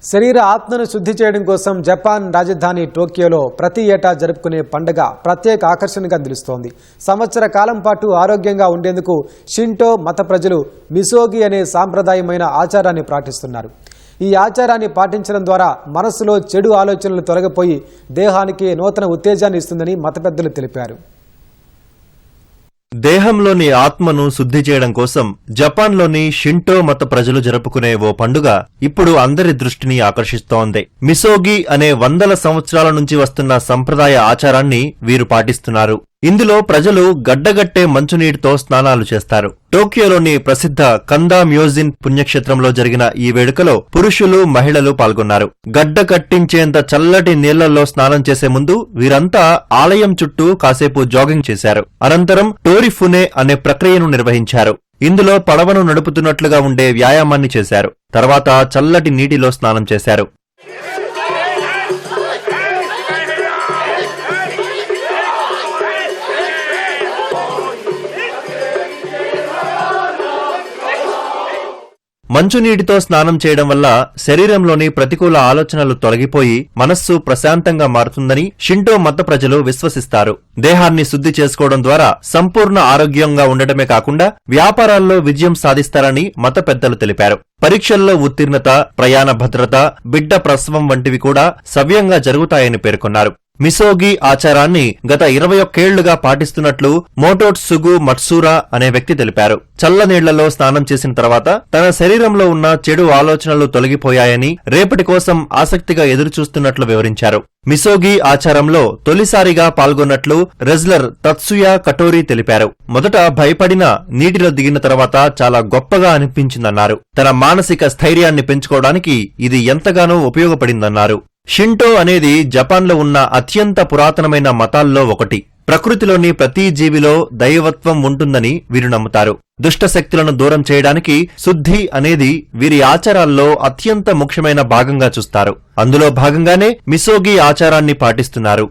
శరీర ఆత్మను శుద్ధి చేయడం కోసం జపాన్ రాజధాని టోక్యోలో ప్రతి ఏటా జరుపుకునే పండుగ ప్రత్యేక ఆకర్షణగా నిలుస్తోంది. సంవత్సర కాలం పాటు ఆరోగ్యంగా ఉండేందుకు షింటో మత ప్రజలు మిసోగి అనే సాంప్రదాయమైన ఆచారాన్ని పాటిస్తున్నారు. ఈ ఆచారాన్ని పాటించడం ద్వారా మనస్సులో చెడు ఆలోచనలు తొలగిపోయి దేహానికి నూతన ఉత్తేజాన్ని ఇస్తుందని మత పెద్దలు తెలిపారు. దేహంలోని ఆత్మను శుద్ధి చేయడం కోసం జపాన్లోని షింటో మత ప్రజలు జరుపుకునే ఓ పండుగ ఇప్పుడు అందరి దృష్టిని ఆకర్షిస్తోంది. మిసోగి అనే వందల సంవత్సరాల నుంచి వస్తున్న సంప్రదాయ ఆచారాన్ని వీరు పాటిస్తున్నారు. ఇందులో ప్రజలు గడ్డగట్టే మంచునీటితో స్నానాలు చేస్తారు. టోక్యోలోని ప్రసిద్ధ కందా మ్యోజిన్ పుణ్యక్షేత్రంలో జరిగిన ఈ వేడుకలో పురుషులు, మహిళలు పాల్గొన్నారు. గడ్డ కట్టించేంత చల్లటి నీళ్లలో స్నానం చేసే ముందు వీరంతా ఆలయం చుట్టూ కాసేపు జాగింగ్ చేశారు. అనంతరం టోరిఫునే అనే ప్రక్రియను నిర్వహించారు. ఇందులో పడవను నడుపుతున్నట్లుగా ఉండే వ్యాయామాన్ని చేశారు. తర్వాత చల్లటి నీటిలో స్నానం చేశారు. మంచునీటితో స్నానం చేయడం వల్ల శరీరంలోని ప్రతికూల ఆలోచనలు తొలగిపోయి మనస్సు ప్రశాంతంగా మారుతుందని షింటో మత ప్రజలు విశ్వసిస్తారు. దేహాన్ని శుద్ధి చేసుకోవడం ద్వారా సంపూర్ణ ఆరోగ్యంగా ఉండటమే కాకుండా వ్యాపారాల్లో విజయం సాధిస్తారని మత పెద్దలు తెలిపారు. పరీక్షల్లో ఉత్తీర్ణత, ప్రయాణ భద్రత, బిడ్డ ప్రసవం వంటివి కూడా సవ్యంగా జరుగుతాయని పేర్కొన్నారు. మిసోగి ఆచారాన్ని గత 21 ఏళ్లుగా పాటిస్తున్నట్లు మోటోట్సుగు మట్సూరా అనే వ్యక్తి తెలిపారు. చల్లనీళ్లలో స్నానం చేసిన తర్వాత తన శరీరంలో ఉన్న చెడు ఆలోచనలు తొలగిపోయాయని, రేపటి కోసం ఆసక్తిగా ఎదురుచూస్తున్నట్లు వివరించారు. మిసోగి ఆచారంలో తొలిసారిగా పాల్గొన్నట్లు రెజ్లర్ తత్సుయా కటోరీ తెలిపారు. మొదట భయపడినా నీటిలో దిగిన తర్వాత చాలా గొప్పగా అనిపించిందన్నారు. తన మానసిక స్థైర్యాన్ని పెంచుకోవడానికి ఇది ఎంతగానో ఉపయోగపడిందన్నారు. షింటో అనేది జపాన్లో ఉన్న అత్యంత పురాతనమైన మతాల్లో ఒకటి. ప్రకృతిలోని ప్రతి జీవిలో దైవత్వం ఉంటుందని వీరు నమ్ముతారు. దుష్టశక్తులను దూరం చేయడానికి శుద్ధి అనేది వీరి ఆచారాల్లో అత్యంత ముఖ్యమైన భాగంగా చూస్తారు. అందులో భాగంగానే మిసోగి ఆచారాన్ని పాటిస్తున్నారు.